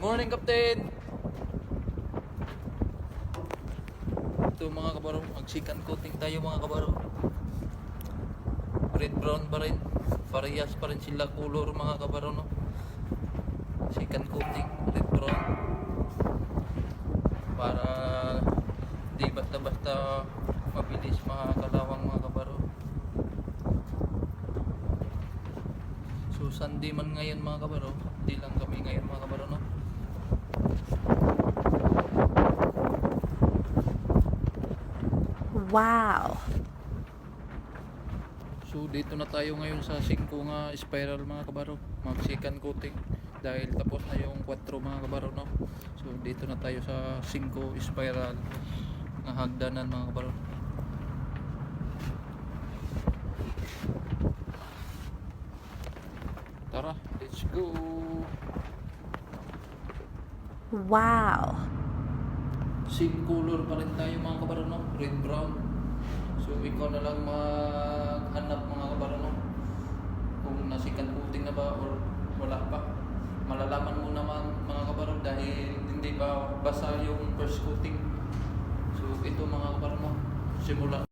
morning, Captain! Ito mga kabaro, magsikan coating tayo mga kabaro. Red brown pa rin, parehas pa rin sila color mga kabaro, no? Sikan coating, red brown, para di basta-basta mabilis makakalawang mga kabaro. So Sunday man ngayon mga kabaro, hindi lang kami ngayon mga kabaro, no? Wow! So dito na tayo ngayon sa 5 nga spiral mga kabaro, mag second coating dahil tapos na yung 4 mga kabaro, no? So dito na tayo sa 5 spiral nga hagdanan mga kabaro. Tara, let's go! Wow! Same color pa rin tayo mga kabaro, no? Red brown. So ikaw na lang maghanap mga kabaro, no? Kung nasikan coating na ba or wala pa. Malalaman mo naman mga kabaro dahil hindi ba basa yung first coating. So ito mga kabaro, no? Simula